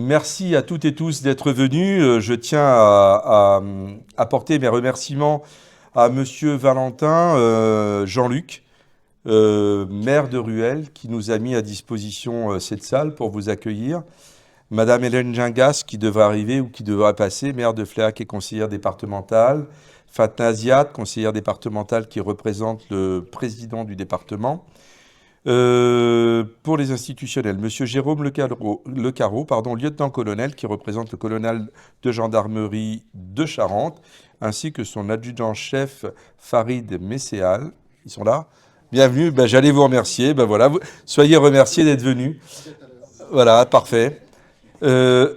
merci à toutes et tous d'être venus. Je tiens à apporter mes remerciements à Monsieur Valentin Jean-Luc, maire de Ruelle, qui nous a mis à disposition cette salle pour vous accueillir. Madame Hélène Gingas, qui devrait arriver ou qui devra passer, maire de Fléac et conseillère départementale. Fatna Ziad, conseillère départementale qui représente le président du département. Pour les institutionnels, Monsieur Jérôme Le Carreau, lieutenant-colonel, qui représente le colonel de gendarmerie de Charente, ainsi que son adjudant-chef Farid Messéal. Ils sont là. Bienvenue, j'allais vous remercier. Voilà, soyez remerciés d'être venus. Voilà, parfait. Je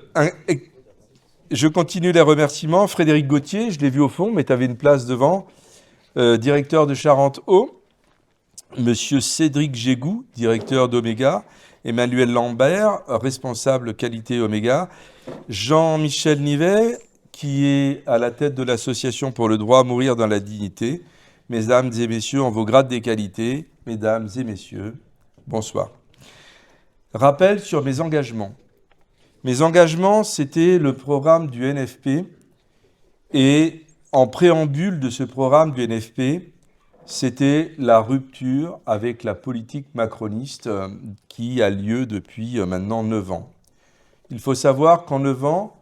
continue les remerciements. Frédéric Gauthier, je l'ai vu au fond, mais tu avais une place devant. Directeur de Charente-Haut. Monsieur Cédric Gégou, directeur d'Oméga, Emmanuel Lambert, responsable qualité Oméga, Jean-Michel Nivet, qui est à la tête de l'association pour le droit à mourir dans la dignité. Mesdames et messieurs, en vos grades des qualités, mesdames et messieurs, bonsoir. Rappel sur mes engagements. Mes engagements, c'était le programme du NFP, et en préambule de ce programme du NFP, c'était la rupture avec la politique macroniste qui a lieu depuis maintenant 9 ans. Il faut savoir qu'en 9 ans,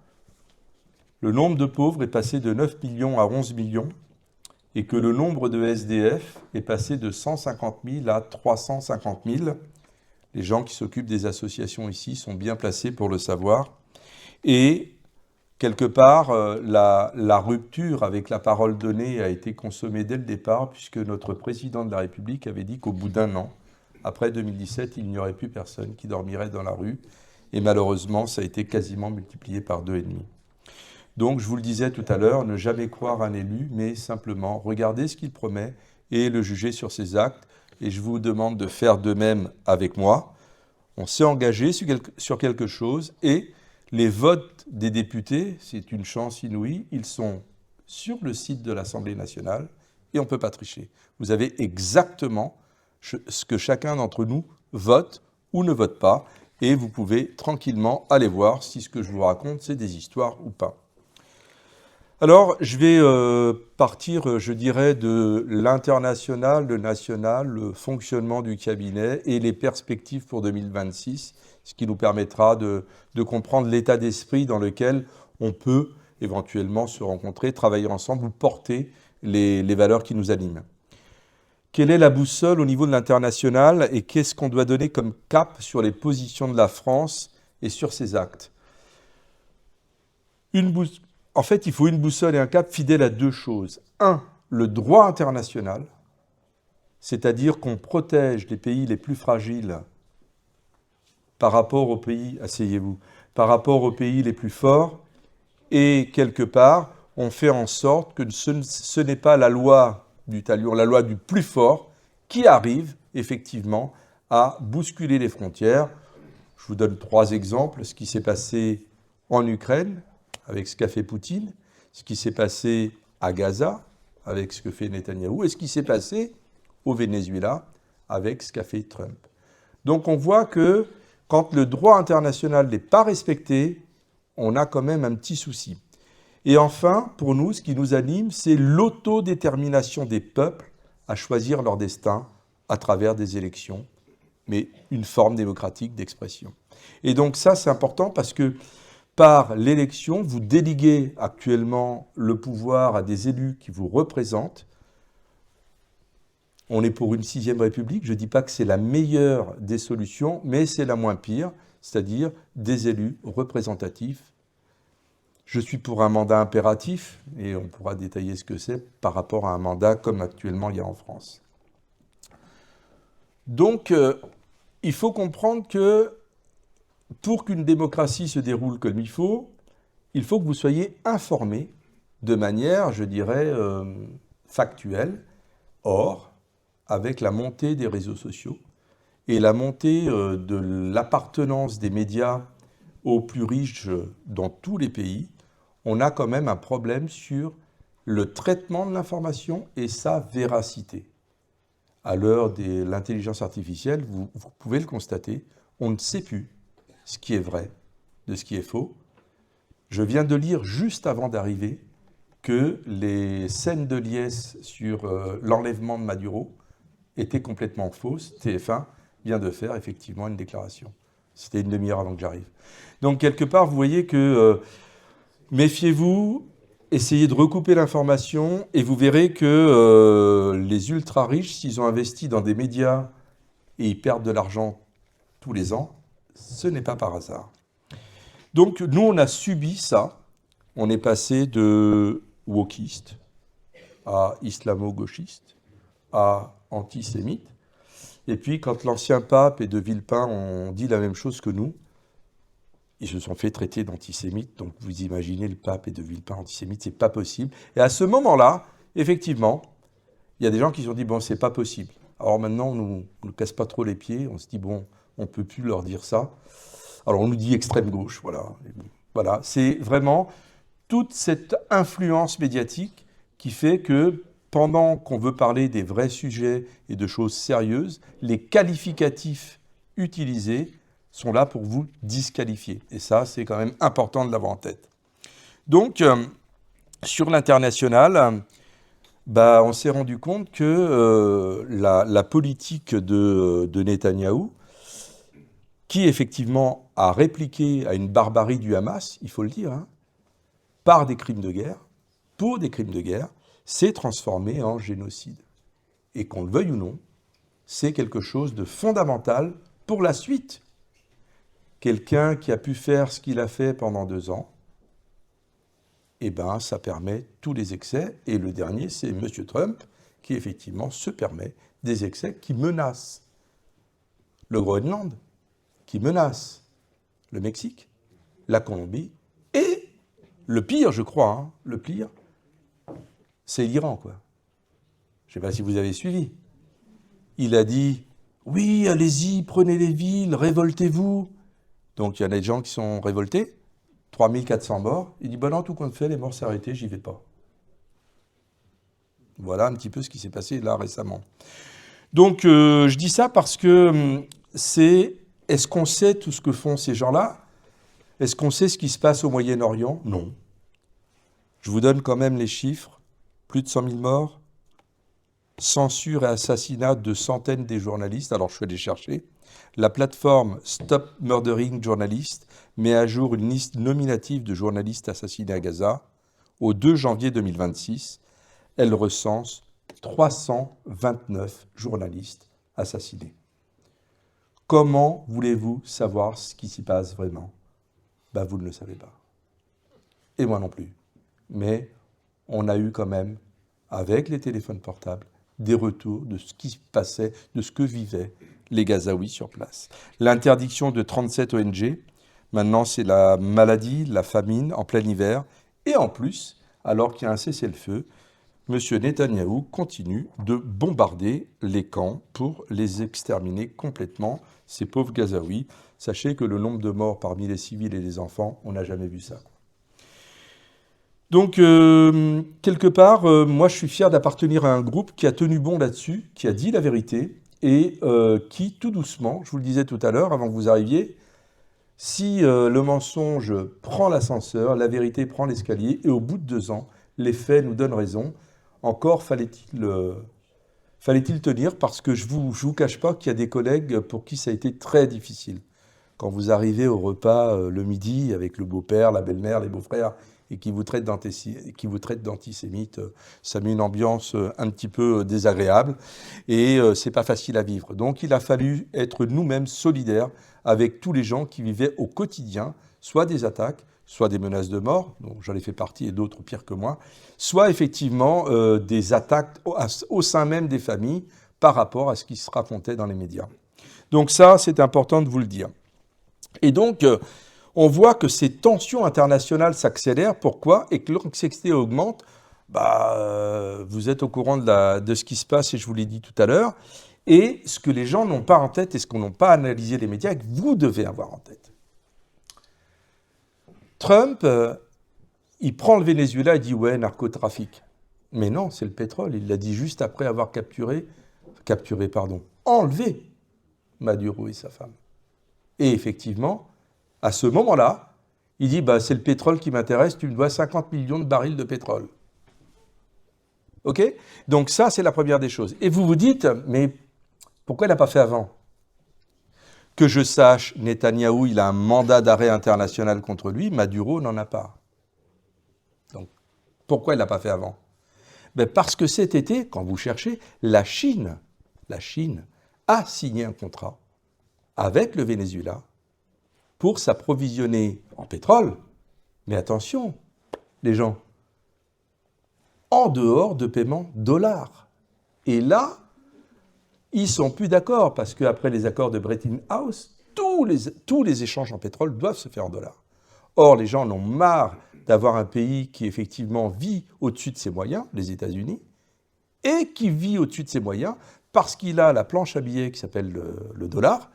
le nombre de pauvres est passé de 9 millions à 11 millions et que le nombre de SDF est passé de 150 000 à 350 000. Les gens qui s'occupent des associations ici sont bien placés pour le savoir. Et quelque part, la rupture avec la parole donnée a été consommée dès le départ, puisque notre président de la République avait dit qu'au bout d'1 an, après 2017, il n'y aurait plus personne qui dormirait dans la rue. Et malheureusement, ça a été quasiment multiplié par 2,5. Donc, je vous le disais tout à l'heure, ne jamais croire un élu, mais simplement regarder ce qu'il promet et le juger sur ses actes. Et je vous demande de faire de même avec moi. On s'est engagé sur quelque chose et les votes des députés, c'est une chance inouïe, ils sont sur le site de l'Assemblée nationale et on ne peut pas tricher. Vous avez exactement ce que chacun d'entre nous vote ou ne vote pas et vous pouvez tranquillement aller voir si ce que je vous raconte, c'est des histoires ou pas. Alors, je vais partir, je dirais, de l'international, le national, le fonctionnement du cabinet et les perspectives pour 2026, ce qui nous permettra de comprendre l'état d'esprit dans lequel on peut éventuellement se rencontrer, travailler ensemble ou porter les valeurs qui nous animent. Quelle est la boussole au niveau de l'international et qu'est-ce qu'on doit donner comme cap sur les positions de la France et sur ses actes ? En fait, il faut une boussole et un cap fidèles à 2 choses. 1, le droit international, c'est-à-dire qu'on protège les pays les plus fragiles par rapport aux pays, asseyez-vous, par rapport aux pays les plus forts, et quelque part, on fait en sorte que ce n'est pas la loi du talion, la loi du plus fort, qui arrive effectivement à bousculer les frontières. Je vous donne 3 exemples. Ce qui s'est passé en Ukraine, avec ce qu'a fait Poutine, ce qui s'est passé à Gaza, avec ce que fait Netanyahou, et ce qui s'est passé au Venezuela, avec ce qu'a fait Trump. Donc on voit que quand le droit international n'est pas respecté, on a quand même un petit souci. Et enfin, pour nous, ce qui nous anime, c'est l'autodétermination des peuples à choisir leur destin à travers des élections, mais une forme démocratique d'expression. Et donc ça, c'est important parce que par l'élection, vous déléguez actuellement le pouvoir à des élus qui vous représentent. On est pour une 6e République. Je ne dis pas que c'est la meilleure des solutions, mais c'est la moins pire, c'est-à-dire des élus représentatifs. Je suis pour un mandat impératif, et on pourra détailler ce que c'est par rapport à un mandat comme actuellement il y a en France. Donc, il faut comprendre que pour qu'une démocratie se déroule comme il faut que vous soyez informés de manière, je dirais, factuelle. Or, avec la montée des réseaux sociaux et la montée de l'appartenance des médias aux plus riches dans tous les pays, on a quand même un problème sur le traitement de l'information et sa véracité. À l'heure de l'intelligence artificielle, vous pouvez le constater, on ne sait plus ce qui est vrai de ce qui est faux. Je viens de lire juste avant d'arriver que les scènes de liesse sur l'enlèvement de Maduro étaient complètement fausses. TF1 vient de faire effectivement une déclaration. C'était une demi-heure avant que j'arrive. Donc quelque part, vous voyez que méfiez-vous, essayez de recouper l'information et vous verrez que les ultra-riches, s'ils ont investi dans des médias et ils perdent de l'argent tous les ans, ce n'est pas par hasard. Donc nous, on a subi ça. On est passé de wokiste à islamo-gauchiste à antisémite. Et puis quand l'ancien pape et de Villepin ont dit la même chose que nous, ils se sont fait traiter d'antisémites. Donc vous imaginez le pape et de Villepin antisémite, c'est pas possible. Et à ce moment-là, effectivement, il y a des gens qui se sont dit bon, c'est pas possible. Alors maintenant, on ne casse pas trop les pieds. On se dit bon, on peut plus leur dire ça. Alors on nous dit extrême gauche, voilà. Voilà, c'est vraiment toute cette influence médiatique qui fait que pendant qu'on veut parler des vrais sujets et de choses sérieuses, les qualificatifs utilisés sont là pour vous disqualifier. Et ça, c'est quand même important de l'avoir en tête. Donc, sur l'international, on s'est rendu compte que la politique de Netanyahou, qui effectivement a répliqué à une barbarie du Hamas, il faut le dire, par des crimes de guerre, pour des crimes de guerre, s'est transformée en génocide. Et qu'on le veuille ou non, c'est quelque chose de fondamental pour la suite. Quelqu'un qui a pu faire ce qu'il a fait pendant 2 ans, ça permet tous les excès. Et le dernier, c'est M. Trump, qui effectivement se permet des excès qui menacent le Groenland, qui menacent le Mexique, la Colombie, et le pire, je crois, le pire, c'est l'Iran, quoi. Je ne sais pas si vous avez suivi. Il a dit, oui, allez-y, prenez les villes, révoltez-vous. Donc il y en a des gens qui sont révoltés, 3400 morts. Il dit, non, tout compte fait, les morts s'est arrêté, j'y vais pas. Voilà un petit peu ce qui s'est passé là récemment. Donc je dis ça parce que est-ce qu'on sait tout ce que font ces gens-là? Est-ce qu'on sait ce qui se passe au Moyen-Orient? Non. Je vous donne quand même les chiffres. Plus de 100 000 morts, censure et assassinat de centaines des journalistes. Alors je suis allé chercher. La plateforme Stop Murdering Journalists met à jour une liste nominative de journalistes assassinés à Gaza. Au 2 janvier 2026, elle recense 329 journalistes assassinés. Comment voulez-vous savoir ce qui s'y passe vraiment? Vous ne le savez pas. Et moi non plus. Mais on a eu quand même, avec les téléphones portables, des retours de ce qui se passait, de ce que vivaient les Gazaouis sur place. L'interdiction de 37 ONG, maintenant c'est la maladie, la famine en plein hiver, et en plus, alors qu'il y a un cessez-le-feu, M. Netanyahou continue de bombarder les camps pour les exterminer complètement, ces pauvres Gazaouis. Sachez que le nombre de morts parmi les civils et les enfants, on n'a jamais vu ça. Donc, quelque part, moi je suis fier d'appartenir à un groupe qui a tenu bon là-dessus, qui a dit la vérité, et qui, tout doucement, je vous le disais tout à l'heure, avant que vous arriviez, si le mensonge prend l'ascenseur, la vérité prend l'escalier, et au bout de 2 ans, les faits nous donnent raison. Encore fallait-il tenir, parce que je vous cache pas qu'il y a des collègues pour qui ça a été très difficile. Quand vous arrivez au repas le midi avec le beau-père, la belle-mère, les beaux-frères, et qui vous traitent d'antisémite, ça met une ambiance un petit peu désagréable, et c'est pas facile à vivre. Donc il a fallu être nous-mêmes solidaires avec tous les gens qui vivaient au quotidien, soit des attaques, soit des menaces de mort, dont j'en ai fait partie et d'autres pires que moi, soit effectivement des attaques au sein même des familles par rapport à ce qui se racontait dans les médias. Donc ça, c'est important de vous le dire. Et donc, on voit que ces tensions internationales s'accélèrent. Pourquoi? Et que l'anxiété augmente. Vous êtes au courant de ce qui se passe, et je vous l'ai dit tout à l'heure. Et ce que les gens n'ont pas en tête et ce qu'on n'a pas analysé les médias, que vous devez avoir en tête. Trump, il prend le Venezuela et dit « ouais, narcotrafic ». Mais non, c'est le pétrole. Il l'a dit juste après avoir enlevé Maduro et sa femme. Et effectivement, à ce moment-là, Il dit, bah, c'est le pétrole qui m'intéresse, tu me dois 50 millions de barils de pétrole. OK? Donc ça, c'est la première des choses. Et vous vous dites, mais pourquoi il n'a pas fait avant? Que je sache, Netanyahou, il a un mandat d'arrêt international contre lui, Maduro n'en a pas. Donc, pourquoi il n'a pas fait avant? Ben parce que cet été, quand vous cherchez, la Chine a signé un contrat avec le Venezuela pour s'approvisionner en pétrole. Mais attention, les gens, en dehors de paiement dollars. Et là, ils ne sont plus d'accord, parce qu'après les accords de Bretton Woods, tous les échanges en pétrole doivent se faire en dollars. Or, les gens en ont marre d'avoir un pays qui, effectivement, vit au-dessus de ses moyens, les États-Unis, et qui vit au-dessus de ses moyens parce qu'il a la planche à billets qui s'appelle le dollar,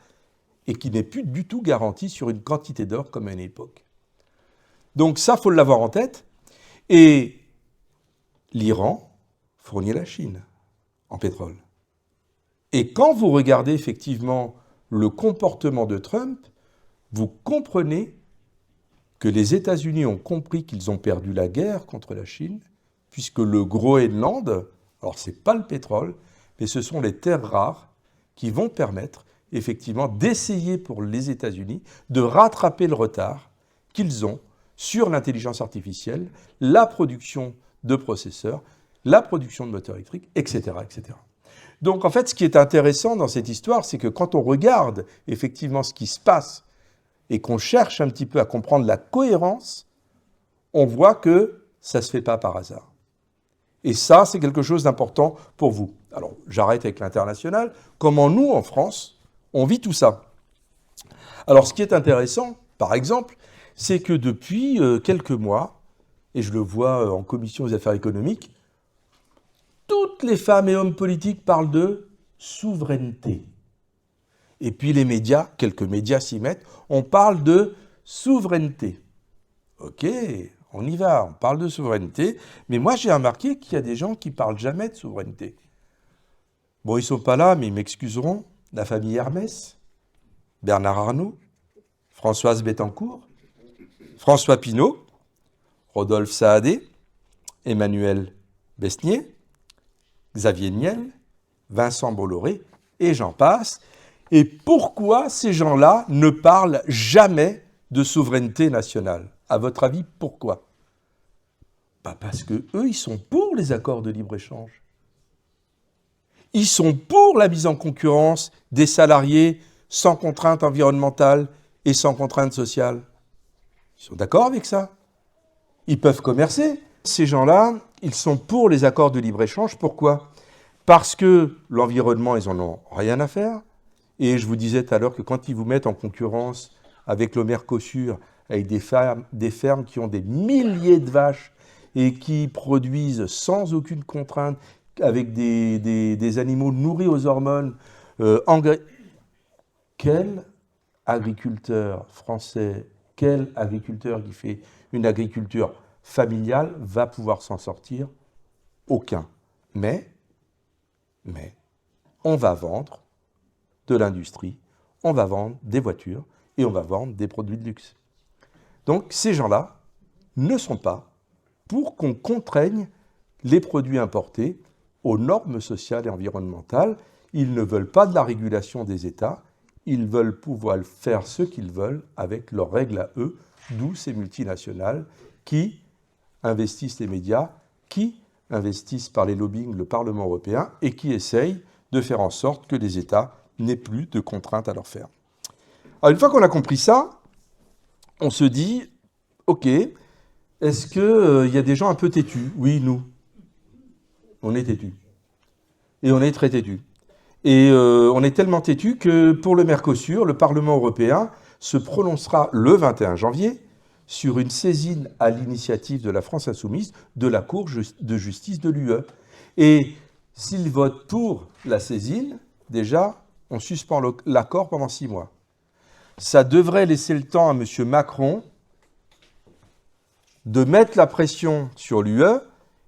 et qui n'est plus du tout garanti sur une quantité d'or comme à une époque. Donc ça, il faut l'avoir en tête. Et l'Iran fournit la Chine en pétrole. Et quand vous regardez effectivement le comportement de Trump, vous comprenez que les États-Unis ont compris qu'ils ont perdu la guerre contre la Chine, puisque le Groenland, alors ce n'est pas le pétrole, mais ce sont les terres rares qui vont permettre effectivement d'essayer pour les États-Unis de rattraper le retard qu'ils ont sur l'intelligence artificielle, la production de processeurs, la production de moteurs électriques, etc., etc. Donc en fait, ce qui est intéressant dans cette histoire, c'est que quand on regarde effectivement ce qui se passe et qu'on cherche un petit peu à comprendre la cohérence, on voit que ça ne se fait pas par hasard. Et ça, c'est quelque chose d'important pour vous. Alors, j'arrête avec l'international. Comment nous, en France, on vit tout ça? Alors, ce qui est intéressant, par exemple, c'est que depuis quelques mois, et je le vois en commission des affaires économiques, toutes les femmes et hommes politiques parlent de souveraineté. Et puis les médias, quelques médias s'y mettent, on parle de souveraineté. Ok, on y va, on parle de souveraineté, mais moi j'ai remarqué qu'il y a des gens qui ne parlent jamais de souveraineté. Bon, ils ne sont pas là, mais ils m'excuseront. La famille Hermès, Bernard Arnault, Françoise Bettencourt, François Pinault, Rodolphe Saadé, Emmanuel Besnier, Xavier Niel, Vincent Bolloré, et j'en passe. Et pourquoi ces gens-là ne parlent jamais de souveraineté nationale? À votre avis, pourquoi? Parce qu'eux, ils sont pour les accords de libre-échange. Ils sont pour la mise en concurrence des salariés sans contrainte environnementale et sans contrainte sociale. Ils sont d'accord avec ça. Ils peuvent commercer. Ces gens-là, ils sont pour les accords de libre-échange. Pourquoi? Parce que l'environnement, ils n'en ont rien à faire. Et je vous disais tout à l'heure que quand ils vous mettent en concurrence avec le Mercosur, avec des fermes qui ont des milliers de vaches et qui produisent sans aucune contrainte, avec des animaux nourris aux hormones, quel agriculteur français, quel agriculteur qui fait une agriculture familiale va pouvoir s'en sortir? Aucun. Mais, on va vendre de l'industrie, on va vendre des voitures et on va vendre des produits de luxe. Donc ces gens-là ne sont pas pour qu'on contraigne les produits importés aux normes sociales et environnementales. Ils ne veulent pas de la régulation des États, ils veulent pouvoir faire ce qu'ils veulent avec leurs règles à eux, d'où ces multinationales qui investissent les médias, qui investissent par les lobbying le Parlement européen et qui essayent de faire en sorte que les États n'aient plus de contraintes à leur faire. Alors une fois qu'on a compris ça, on se dit, ok, est-ce qu'il y a des gens un peu têtus? Oui, nous. On est têtus. Et on est très têtus. Et on est tellement têtus que pour le Mercosur, le Parlement européen se prononcera le 21 janvier sur une saisine à l'initiative de la France insoumise de la Cour de justice de l'UE. Et s'ils votent pour la saisine, déjà, on suspend l'accord pendant 6 mois. Ça devrait laisser le temps à M. Macron de mettre la pression sur l'UE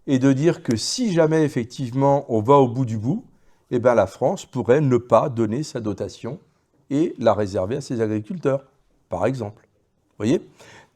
et de dire que si jamais, effectivement, on va au bout du bout, eh bien, la France pourrait ne pas donner sa dotation et la réserver à ses agriculteurs, par exemple. Vous voyez ?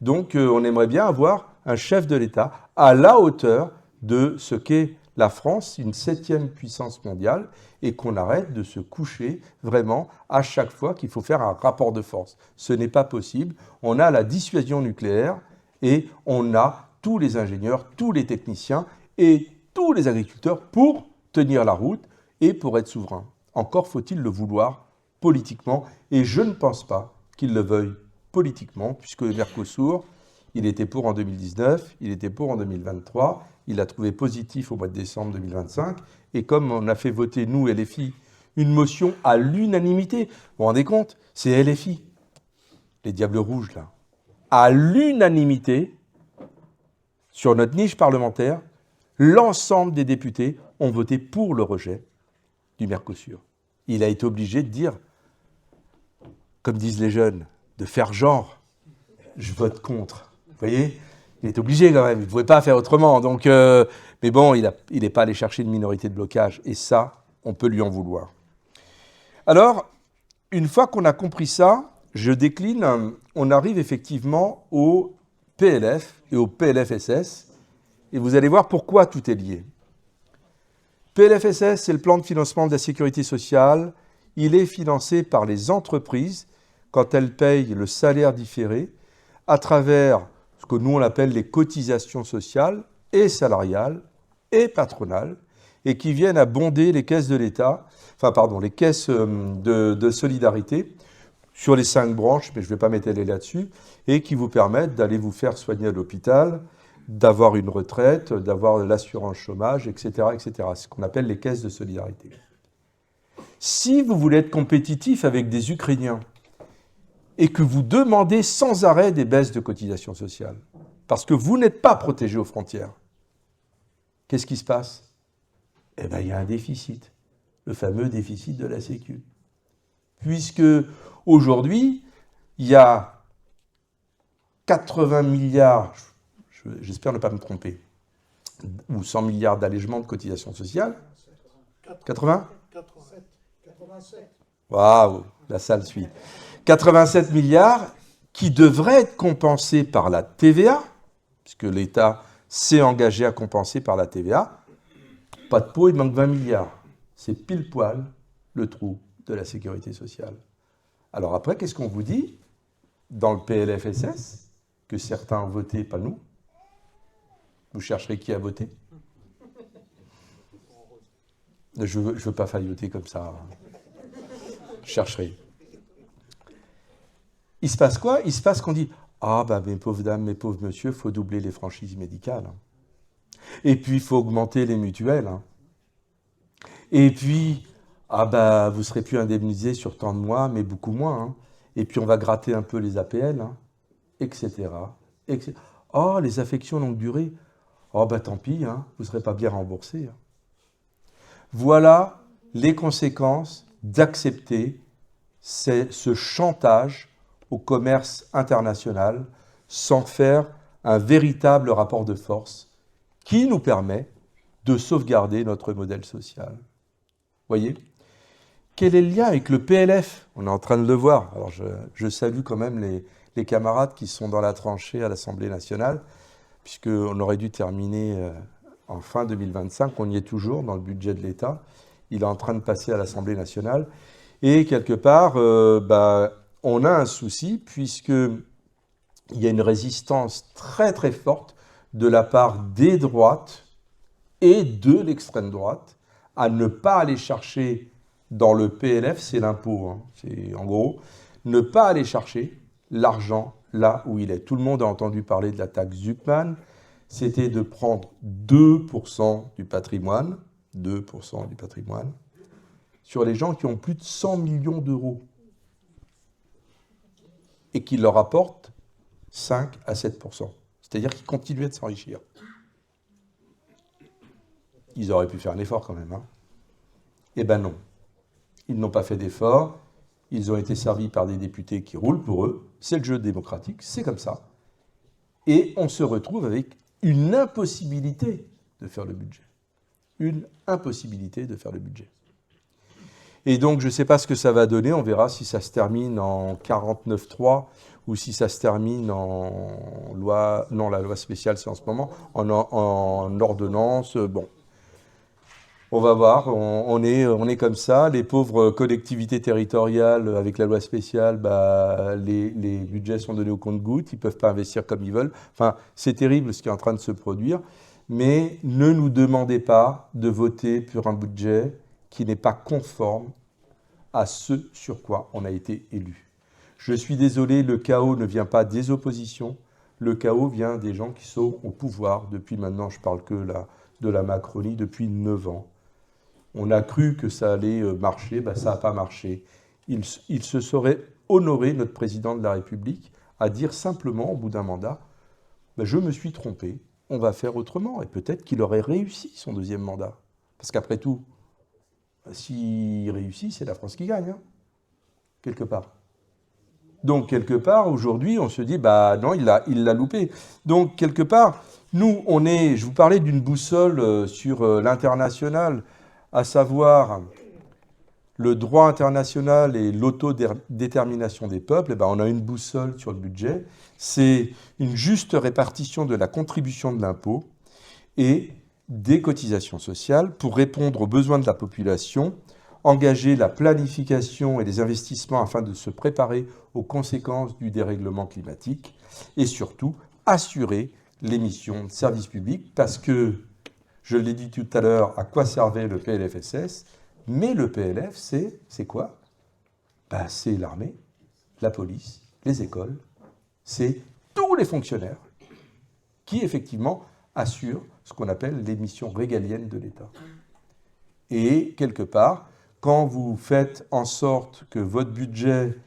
Donc on aimerait bien avoir un chef de l'État à la hauteur de ce qu'est la France, une 7e puissance mondiale, et qu'on arrête de se coucher vraiment à chaque fois qu'il faut faire un rapport de force. Ce n'est pas possible. On a la dissuasion nucléaire et on a tous les ingénieurs, tous les techniciens et tous les agriculteurs pour tenir la route et pour être souverain. Encore faut-il le vouloir politiquement, et je ne pense pas qu'ils le veuillent politiquement, puisque le Mercosur, il était pour en 2019, il était pour en 2023, il l'a trouvé positif au mois de décembre 2025, et comme on a fait voter, nous, LFI, une motion à l'unanimité, vous vous rendez compte, c'est LFI, les diables rouges, là, à l'unanimité, sur notre niche parlementaire, l'ensemble des députés ont voté pour le rejet du Mercosur. Il a été obligé de dire, comme disent les jeunes, de faire genre, je vote contre. Vous voyez, il est obligé quand même, il ne pouvait pas faire autrement. Donc, mais bon, il n'est pas allé chercher une minorité de blocage, et ça, on peut lui en vouloir. Alors, une fois qu'on a compris ça, je décline, on arrive effectivement au PLF et au PLFSS, et vous allez voir pourquoi tout est lié. PLFSS, c'est le plan de financement de la sécurité sociale. Il est financé par les entreprises quand elles payent le salaire différé à travers ce que nous on appelle les cotisations sociales et salariales et patronales et qui viennent abonder les caisses de l'État, les caisses de solidarité sur les 5 branches, mais je ne vais pas m'étaler là-dessus, et qui vous permettent d'aller vous faire soigner à l'hôpital, d'avoir une retraite, d'avoir l'assurance chômage, etc., etc. C'est ce qu'on appelle les caisses de solidarité. Si vous voulez être compétitif avec des Ukrainiens et que vous demandez sans arrêt des baisses de cotisations sociales, parce que vous n'êtes pas protégé aux frontières, qu'est-ce qui se passe? Eh bien, il y a un déficit, le fameux déficit de la Sécu. Puisque aujourd'hui, il y a 80 milliards, j'espère ne pas me tromper, ou 100 milliards d'allègements de cotisations sociales. 80 87. Waouh, la salle suit. 87 milliards qui devraient être compensés par la TVA, puisque l'État s'est engagé à compenser par la TVA. Pas de pot, il manque 20 milliards. C'est pile poil le trou de la sécurité sociale. Alors après, qu'est-ce qu'on vous dit dans le PLFSS, que certains ont voté, pas nous? Vous chercherez qui a voté? Je veux pas failloter comme ça. Je chercherai. Il se passe quoi? Il se passe qu'on dit « Ah, ben, mes pauvres dames, mes pauvres messieurs, il faut doubler les franchises médicales. Et puis, il faut augmenter les mutuelles. Et puis, ah ben, vous ne serez plus indemnisés sur tant de mois, mais beaucoup moins. Et puis, on va gratter un peu les APL, etc., etc. Oh, les affections longue durée. Oh, ben, tant pis, vous ne serez pas bien remboursés. Voilà les conséquences d'accepter ce chantage au commerce international sans faire un véritable rapport de force qui nous permet de sauvegarder notre modèle social. Voyez? Quel est le lien avec le PLF? On est en train de le voir. Alors je salue quand même les camarades qui sont dans la tranchée à l'Assemblée nationale, puisqu'on aurait dû terminer en fin 2025, on y est toujours dans le budget de l'État. Il est en train de passer à l'Assemblée nationale. Et quelque part, on a un souci, puisqu'il y a une résistance très très forte de la part des droites et de l'extrême droite à ne pas aller chercher dans le PLF, c'est l'impôt, c'est en gros, ne pas aller chercher l'argent là où il est. Tout le monde a entendu parler de la taxe Zuckman, c'était de prendre 2% du patrimoine, 2% du patrimoine, sur les gens qui ont plus de 100 millions d'euros et qui leur apportent 5 à 7%. C'est-à-dire qu'ils continuaient de s'enrichir. Ils auraient pu faire un effort quand même. Eh ben non. Ils n'ont pas fait d'effort. Ils ont été servis par des députés qui roulent pour eux. C'est le jeu démocratique, c'est comme ça. Et on se retrouve avec une impossibilité de faire le budget. Une impossibilité de faire le budget. Et donc, je ne sais pas ce que ça va donner. On verra si ça se termine en 49.3 ou si ça se termine en loi... Non, la loi spéciale, c'est en ce moment. En ordonnance. Bon, on va voir. On est comme ça. Les pauvres collectivités territoriales, avec la loi spéciale, bah, les budgets sont donnés au compte-gouttes. Ils ne peuvent pas investir comme ils veulent. Enfin, c'est terrible ce qui est en train de se produire. Mais ne nous demandez pas de voter pour un budget qui n'est pas conforme à ce sur quoi on a été élu. Je suis désolé, le chaos ne vient pas des oppositions, le chaos vient des gens qui sont au pouvoir depuis maintenant, je parle que de la Macronie, depuis 9 ans. On a cru que ça allait marcher, ben ça n'a pas marché. Il se serait honoré, notre président de la République, à dire simplement, au bout d'un mandat, ben je me suis trompé, on va faire autrement. Et peut-être qu'il aurait réussi son deuxième mandat. Parce qu'après tout, s'il réussit, c'est la France qui gagne, hein, quelque part. Donc, quelque part, aujourd'hui, on se dit, bah non, il l'a loupé. Donc, quelque part, nous, je vous parlais d'une boussole sur l'international, à savoir le droit international et l'autodétermination des peuples. Et ben, on a une boussole sur le budget. C'est une juste répartition de la contribution de l'impôt et des cotisations sociales pour répondre aux besoins de la population, engager la planification et les investissements afin de se préparer aux conséquences du dérèglement climatique et surtout assurer les missions de service public parce que, je l'ai dit tout à l'heure, à quoi servait le PLFSS, mais le PLF, c'est quoi? Ben, c'est l'armée, la police, les écoles, c'est tous les fonctionnaires qui effectivement assurent ce qu'on appelle les missions régaliennes de l'État. Et quelque part, quand vous faites en sorte que votre budget,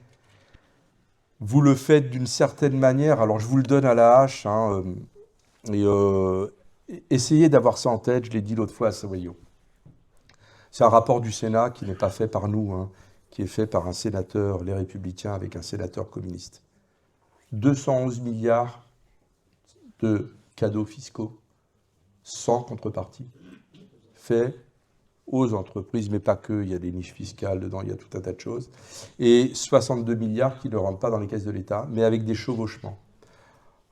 vous le faites d'une certaine manière, alors je vous le donne à la hache, hein, essayez d'avoir ça en tête, je l'ai dit l'autre fois à Savoyot. C'est un rapport du Sénat qui n'est pas fait par nous, hein, qui est fait par un sénateur, les Républicains, avec un sénateur communiste. 211 milliards de cadeaux fiscaux, sans contrepartie, fait aux entreprises, mais pas que, il y a des niches fiscales dedans, il y a tout un tas de choses, et 62 milliards qui ne rentrent pas dans les caisses de l'État, mais avec des chevauchements.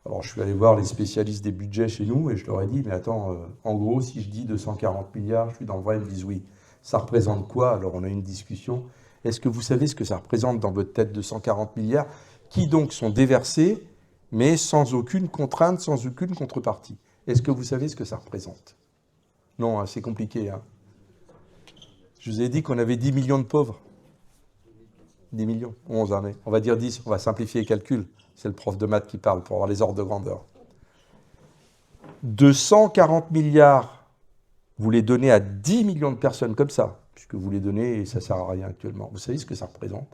Alors je suis allé voir les spécialistes des budgets chez nous, et je leur ai dit, mais attends, en gros, si je dis 240 milliards, je suis dans le vrai, ils me disent oui. Ça représente quoi? Alors on a eu une discussion. Est-ce que vous savez ce que ça représente dans votre tête, 240 milliards, qui donc sont déversés, mais sans aucune contrainte, sans aucune contrepartie? Est-ce que vous savez ce que ça représente? Non, hein, c'est compliqué. Hein. Je vous ai dit qu'on avait 10 millions de pauvres. 10 millions, 11, hein, mais on va dire 10, on va simplifier les calculs. C'est le prof de maths qui parle pour avoir les ordres de grandeur. 240 milliards, vous les donnez à 10 millions de personnes comme ça, puisque vous les donnez et ça ne sert à rien actuellement. Vous savez ce que ça représente?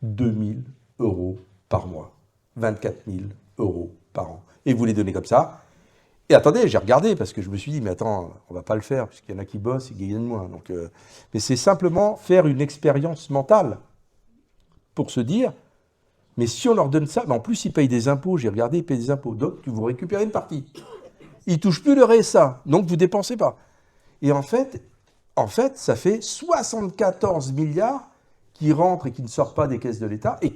2 000 € par mois, 24 000 € par an. Et vous les donnez comme ça. Et attendez, j'ai regardé parce que je me suis dit, mais attends, on ne va pas le faire, puisqu'il y en a qui bossent et qui gagnent moins. Donc, mais c'est simplement faire une expérience mentale pour se dire, mais si on leur donne ça, en plus ils payent des impôts, j'ai regardé, ils payent des impôts, donc vous récupérez une partie. Ils ne touchent plus le RSA, donc vous ne dépensez pas. Et en fait, ça fait 74 milliards qui rentrent et qui ne sortent pas des caisses de l'État, et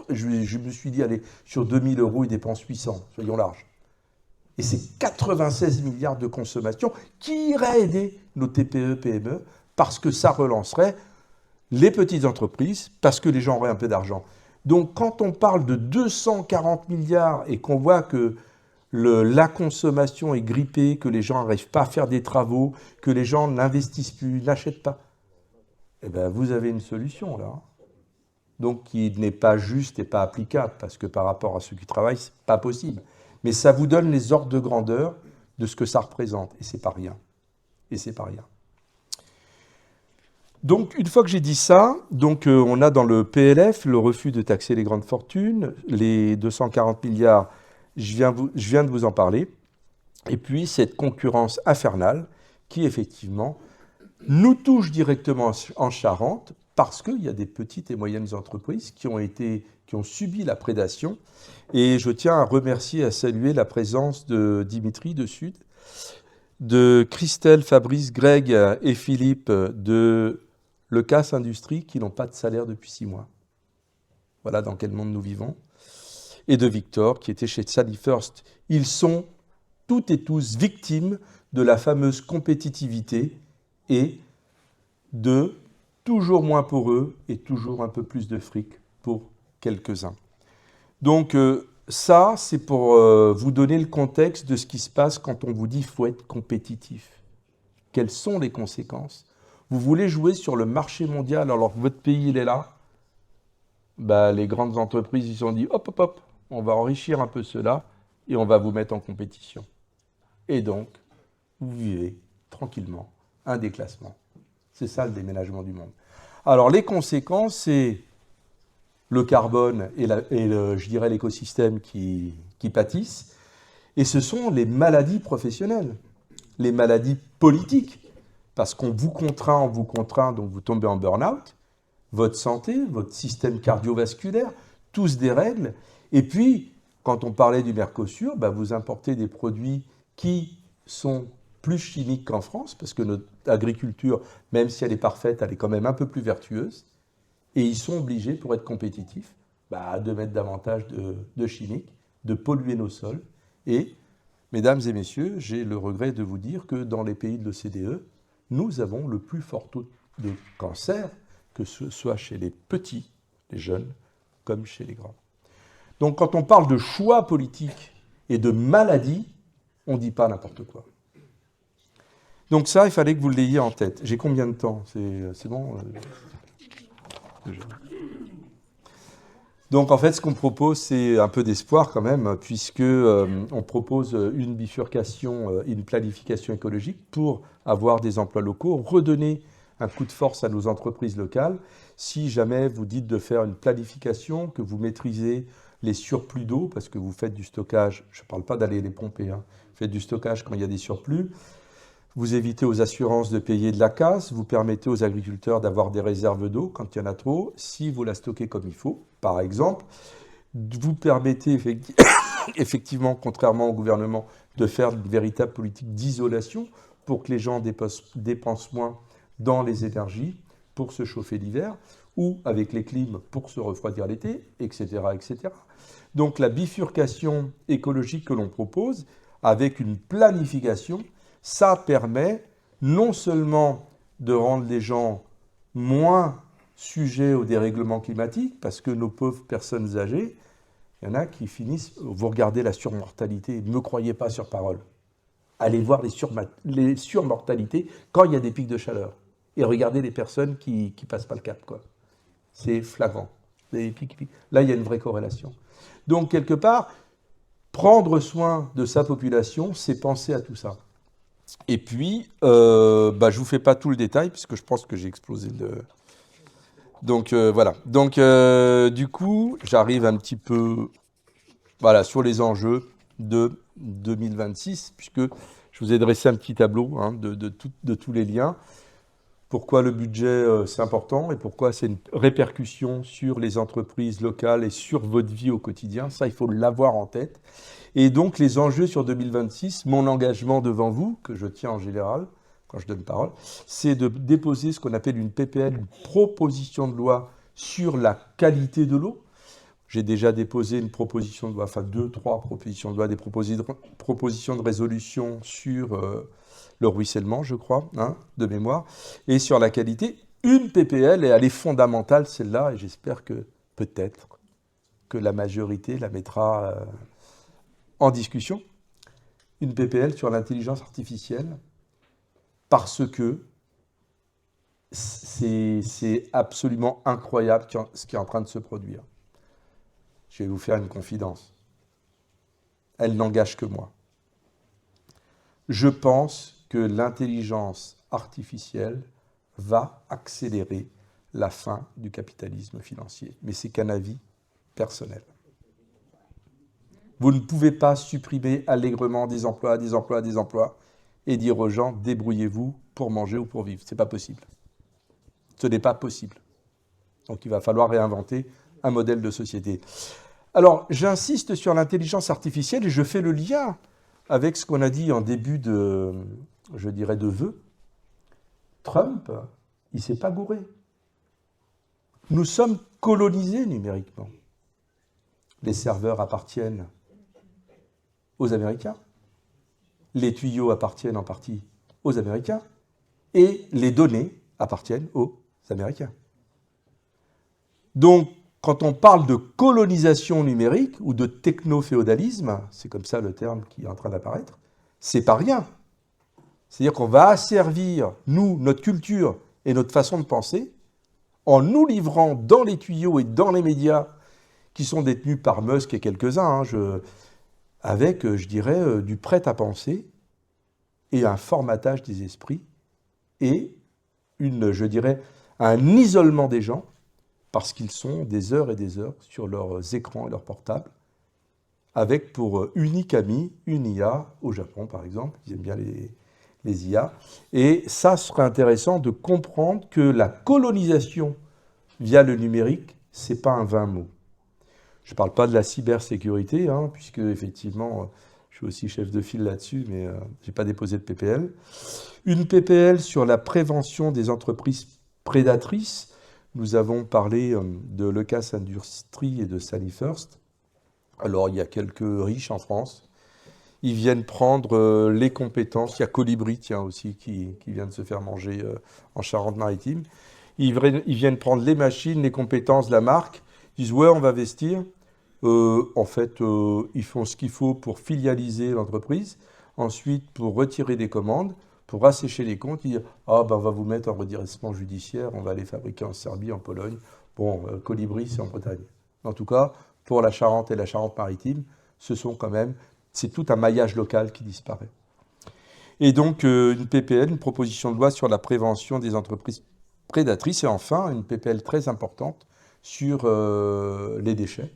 je me suis dit, allez, sur 2 000 €, ils dépensent 800, soyons larges. Et c'est 96 milliards de consommation qui iraient aider nos TPE, PME, parce que ça relancerait les petites entreprises, parce que les gens auraient un peu d'argent. Donc quand on parle de 240 milliards et qu'on voit que la consommation est grippée, que les gens n'arrivent pas à faire des travaux, que les gens n'investissent plus, n'achètent pas, eh bien vous avez une solution là. Donc qui n'est pas juste et pas applicable, parce que par rapport à ceux qui travaillent, ce n'est pas possible. Mais ça vous donne les ordres de grandeur de ce que ça représente. Et c'est pas rien. Et c'est pas rien. Donc, une fois que j'ai dit ça, on a dans le PLF le refus de taxer les grandes fortunes, les 240 milliards, je viens de vous en parler, et puis cette concurrence infernale qui, effectivement, nous touche directement en Charente parce qu'il y a des petites et moyennes entreprises qui ont subi la prédation. Et je tiens à remercier, à saluer la présence de Dimitri de Sud, de Christelle, Fabrice, Greg et Philippe de le Casse Industrie qui n'ont pas de salaire depuis 6 mois. Voilà dans quel monde nous vivons. Et de Victor qui était chez Sally First. Ils sont toutes et tous victimes de la fameuse compétitivité et de toujours moins pour eux et toujours un peu plus de fric pour quelques-uns. Donc ça, c'est pour vous donner le contexte de ce qui se passe quand on vous dit qu'il faut être compétitif. Quelles sont les conséquences? Vous voulez jouer sur le marché mondial alors que votre pays il est là? Bah, les grandes entreprises ils se sont dit hop, hop, hop, on va enrichir un peu cela et on va vous mettre en compétition. Et donc, vous vivez tranquillement un déclassement. C'est ça le déménagement du monde. Alors les conséquences, c'est le carbone et je dirais l'écosystème qui pâtissent. Et ce sont les maladies professionnelles, les maladies politiques. Parce qu'on vous contraint, donc vous tombez en burn-out. Votre santé, votre système cardiovasculaire, tous des règles. Et puis, quand on parlait du Mercosur, bah vous importez des produits qui sont plus chimiques qu'en France, parce que notre agriculture, même si elle est parfaite, elle est quand même un peu plus vertueuse. Et ils sont obligés, pour être compétitifs, de mettre davantage de chimiques, de polluer nos sols. Et, mesdames et messieurs, j'ai le regret de vous dire que dans les pays de l'OCDE, nous avons le plus fort taux de cancer, que ce soit chez les petits, les jeunes, comme chez les grands. Donc quand on parle de choix politiques et de maladies, on ne dit pas n'importe quoi. Donc ça, il fallait que vous l'ayez en tête. J'ai combien de temps? C'est bon Donc en fait, ce qu'on propose, c'est un peu d'espoir quand même, puisque on propose une bifurcation, une planification écologique pour avoir des emplois locaux, redonner un coup de force à nos entreprises locales. Si jamais vous dites de faire une planification, que vous maîtrisez les surplus d'eau, parce que vous faites du stockage, je ne parle pas d'aller les pomper, vous faites du stockage quand il y a des surplus, vous évitez aux assurances de payer de la casse, vous permettez aux agriculteurs d'avoir des réserves d'eau quand il y en a trop, si vous la stockez comme il faut, par exemple. Vous permettez effectivement, contrairement au gouvernement, de faire une véritable politique d'isolation pour que les gens dépensent moins dans les énergies pour se chauffer l'hiver, ou avec les clims pour se refroidir l'été, etc., etc. Donc la bifurcation écologique que l'on propose, avec une planification, ça permet non seulement de rendre les gens moins sujets au dérèglement climatique, parce que nos pauvres personnes âgées, il y en a qui finissent, vous regardez la surmortalité, ne me croyez pas sur parole. Allez voir les surmortalités quand il y a des pics de chaleur. Et regardez les personnes qui ne passent pas le cap, quoi. C'est flagrant. Là, il y a une vraie corrélation. Donc, quelque part, prendre soin de sa population, c'est penser à tout ça. Et puis, je ne vous fais pas tout le détail, puisque je pense que j'ai explosé le... Donc, voilà. Donc, du coup, j'arrive un petit peu sur les enjeux de 2026, puisque je vous ai dressé un petit tableau de tous les liens. Pourquoi le budget, c'est important et pourquoi c'est une répercussion sur les entreprises locales et sur votre vie au quotidien. Ça, il faut l'avoir en tête. Et donc, les enjeux sur 2026, mon engagement devant vous, que je tiens en général, quand je donne parole, c'est de déposer ce qu'on appelle une PPL, une proposition de loi sur la qualité de l'eau. J'ai déjà déposé une proposition de loi, 2-3 propositions de loi, des propositions de résolution sur le ruissellement, je crois, de mémoire, et sur la qualité. Une PPL, et elle est fondamentale, celle-là, et j'espère que peut-être que la majorité la mettra en discussion. Une PPL sur l'intelligence artificielle, parce que c'est absolument incroyable ce qui est en train de se produire. Je vais vous faire une confidence. Elle n'engage que moi. Je pense que l'intelligence artificielle va accélérer la fin du capitalisme financier. Mais c'est qu'un avis personnel. Vous ne pouvez pas supprimer allègrement des emplois et dire aux gens « débrouillez-vous pour manger ou pour vivre ». Ce n'est pas possible. Ce n'est pas possible. Donc il va falloir réinventer un modèle de société. Alors, j'insiste sur l'intelligence artificielle et je fais le lien avec ce qu'on a dit en début de vœux. Trump, il ne s'est pas gouré. Nous sommes colonisés numériquement. Les serveurs appartiennent aux Américains, les tuyaux appartiennent en partie aux Américains, et les données appartiennent aux Américains. Donc, quand on parle de colonisation numérique ou de techno-féodalisme, c'est comme ça le terme qui est en train d'apparaître, c'est pas rien. C'est-à-dire qu'on va asservir, nous, notre culture et notre façon de penser, en nous livrant dans les tuyaux et dans les médias qui sont détenus par Musk et quelques-uns, avec, je dirais, du prêt-à-penser et un formatage des esprits et je dirais, un isolement des gens parce qu'ils sont des heures et des heures sur leurs écrans et leurs portables, avec pour unique ami une IA au Japon, par exemple. Ils aiment bien les IA. Et ça serait intéressant de comprendre que la colonisation via le numérique, ce n'est pas un vain mot. Je ne parle pas de la cybersécurité, puisque effectivement, je suis aussi chef de file là-dessus, mais je n'ai pas déposé de PPL. Une PPL sur la prévention des entreprises prédatrices. Nous avons parlé de Lecas Industries et de Sally First. Alors, il y a quelques riches en France. Ils viennent prendre les compétences. Il y a Colibri, tiens, aussi, qui vient de se faire manger en Charente-Maritime. Ils viennent prendre les machines, les compétences, la marque. Ils disent, ouais, on va investir. En fait, ils font ce qu'il faut pour filialiser l'entreprise. Ensuite, pour retirer des commandes, pour assécher les comptes, ils disent, on va vous mettre en redressement judiciaire, on va les fabriquer en Serbie, en Pologne. Bon, Colibri, c'est en Bretagne. En tout cas, pour la Charente et la Charente-Maritime, c'est tout un maillage local qui disparaît. Et donc, une PPL, une proposition de loi sur la prévention des entreprises prédatrices. Et enfin, une PPL très importante sur les déchets.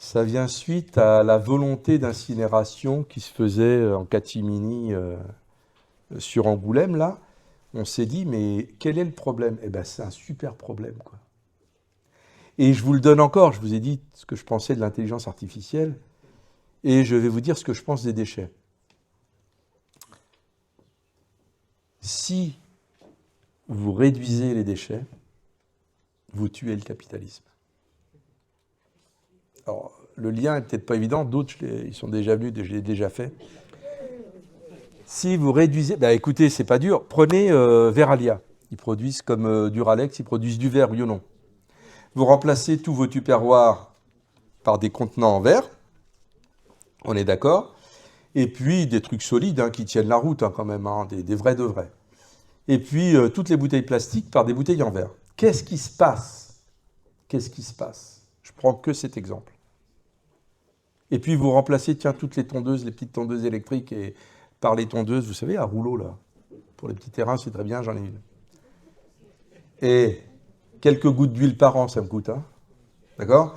Ça vient suite à la volonté d'incinération qui se faisait en catimini sur Angoulême, là. On s'est dit, mais quel est le problème ? Eh bien, c'est un super problème, quoi. Et je vous le donne encore, je vous ai dit ce que je pensais de l'intelligence artificielle, et je vais vous dire ce que je pense des déchets. Si vous réduisez les déchets, vous tuez le capitalisme. Alors, le lien n'est peut-être pas évident, d'autres, ils sont déjà venus, je l'ai déjà fait. Si vous réduisez... écoutez, c'est pas dur. Prenez Veralia. Ils produisent comme Duralex, ils produisent du verre, oui ou non. Vous remplacez tous vos tupperwares par des contenants en verre. On est d'accord. Et puis, des trucs solides qui tiennent la route quand même, des vrais de vrais. Et puis, toutes les bouteilles plastiques par des bouteilles en verre. Qu'est-ce qui se passe ? Je prends que cet exemple. Et puis, vous remplacez, toutes les tondeuses, les petites tondeuses électriques par les tondeuses, vous savez, à rouleau, là. Pour les petits terrains, c'est très bien, j'en ai une. Et quelques gouttes d'huile par an, ça me coûte. D'accord ?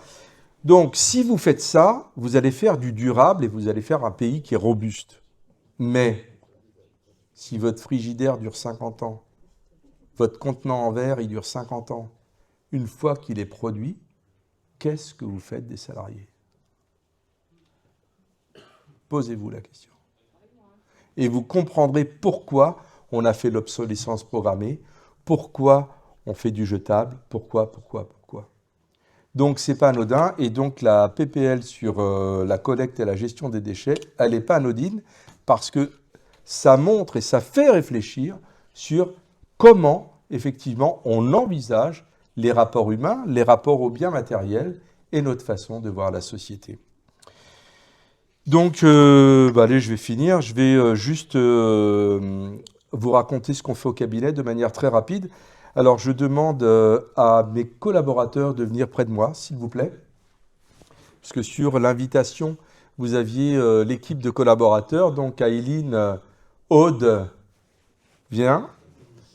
Donc, si vous faites ça, vous allez faire du durable et vous allez faire un pays qui est robuste. Mais, si votre frigidaire dure 50 ans, votre contenant en verre, il dure 50 ans, une fois qu'il est produit, qu'est-ce que vous faites des salariés ? Posez-vous la question. Et vous comprendrez pourquoi on a fait l'obsolescence programmée, pourquoi on fait du jetable, pourquoi. Donc, ce n'est pas anodin. Et donc, la PPL sur la collecte et la gestion des déchets, elle n'est pas anodine parce que ça montre et ça fait réfléchir sur comment, effectivement, on envisage les rapports humains, les rapports aux biens matériels et notre façon de voir la société. Donc, allez, je vais finir. Je vais juste vous raconter ce qu'on fait au cabinet de manière très rapide. Alors, je demande à mes collaborateurs de venir près de moi, s'il vous plaît. Parce que sur l'invitation, vous aviez l'équipe de collaborateurs. Donc, Aileen, Aude, viens.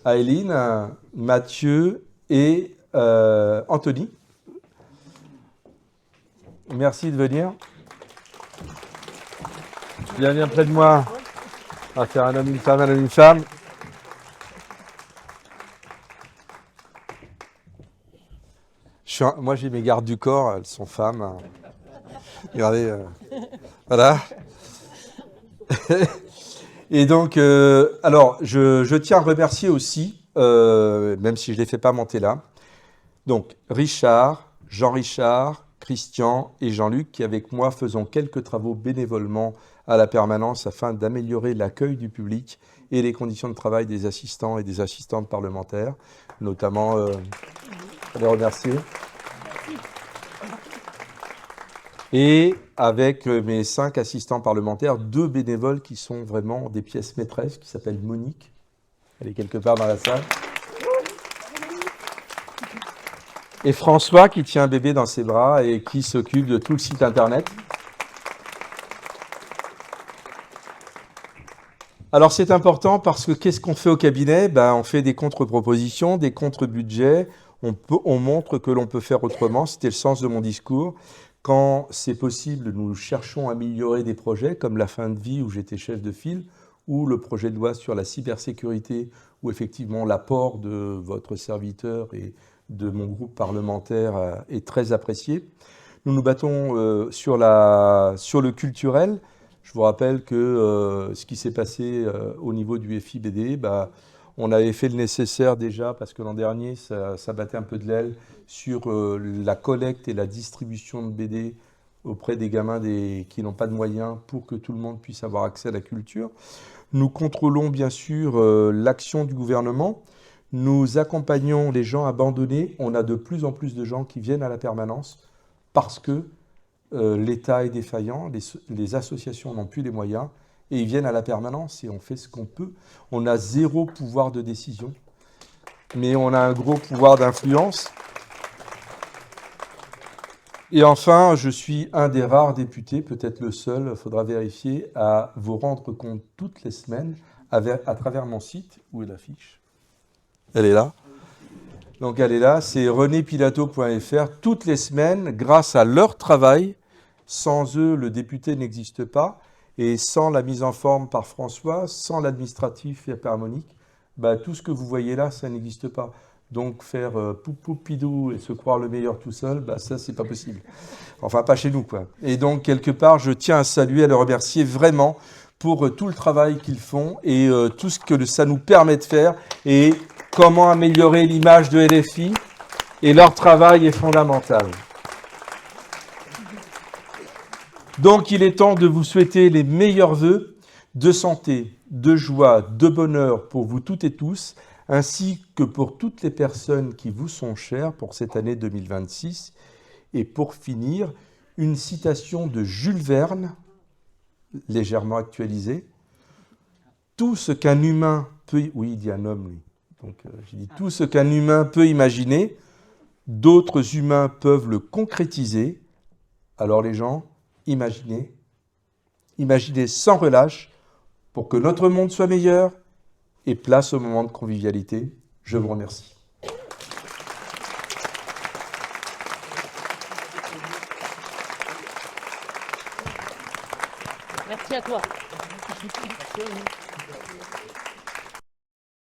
Aileen, Mathieu et Anthony. Merci de venir. Viens près de moi. On va faire un homme, une femme, un homme, une femme. Moi, j'ai mes gardes du corps, elles sont femmes. Regardez, voilà. Et donc, alors, je tiens à remercier aussi même si je ne les fais pas monter là. Donc, Richard, Jean-Richard, Christian et Jean-Luc, qui avec moi faisons quelques travaux bénévolement à la permanence afin d'améliorer l'accueil du public et les conditions de travail des assistants et des assistantes parlementaires, notamment, je les remercier. Et avec mes 5 assistants parlementaires, 2 bénévoles qui sont vraiment des pièces maîtresses, qui s'appellent Monique. Elle est quelque part dans la salle. Et François qui tient un bébé dans ses bras et qui s'occupe de tout le site internet. Alors c'est important parce que qu'est-ce qu'on fait au cabinet? On fait des contre-propositions, des contre-budgets, on montre que l'on peut faire autrement, c'était le sens de mon discours. Quand c'est possible, nous cherchons à améliorer des projets comme la fin de vie où j'étais chef de file, ou le projet de loi sur la cybersécurité où effectivement l'apport de votre serviteur et de mon groupe parlementaire est très apprécié. Nous nous battons sur le culturel. Je vous rappelle que ce qui s'est passé au niveau du FIBD, on avait fait le nécessaire déjà parce que l'an dernier, ça battait un peu de l'aile sur la collecte et la distribution de BD auprès des gamins qui n'ont pas de moyens pour que tout le monde puisse avoir accès à la culture. Nous contrôlons bien sûr l'action du gouvernement. Nous accompagnons les gens abandonnés. On a de plus en plus de gens qui viennent à la permanence parce que l'État est défaillant, les associations n'ont plus les moyens et ils viennent à la permanence et on fait ce qu'on peut. On a 0 pouvoir de décision, mais on a un gros pouvoir d'influence. Et enfin, je suis un des rares députés, peut-être le seul, il faudra vérifier, à vous rendre compte toutes les semaines à travers mon site. Où est l'affiche? Elle est là. Donc elle est là, c'est renépilato.fr. Toutes les semaines, grâce à leur travail, sans eux, le député n'existe pas. Et sans la mise en forme par François, sans l'administratif et par Monique, tout ce que vous voyez là, ça n'existe pas. Donc faire poup-poup-pidou et se croire le meilleur tout seul, ça, c'est pas possible. Enfin, pas chez nous, quoi. Et donc, quelque part, je tiens à saluer, à les remercier vraiment pour tout le travail qu'ils font et tout ce que ça nous permet de faire et comment améliorer l'image de LFI. Et leur travail est fondamental. Donc, il est temps de vous souhaiter les meilleurs vœux de santé, de joie, de bonheur pour vous toutes et tous, ainsi que pour toutes les personnes qui vous sont chères pour cette année 2026. Et pour finir, une citation de Jules Verne, légèrement actualisée. Tout ce qu'un humain peut... Oui, il dit un homme, oui. Donc, j'ai dit tout ce qu'un humain peut imaginer, d'autres humains peuvent le concrétiser. Alors les gens, imaginez sans relâche pour que notre monde soit meilleur et place au moment de convivialité. Je vous remercie. Merci à toi.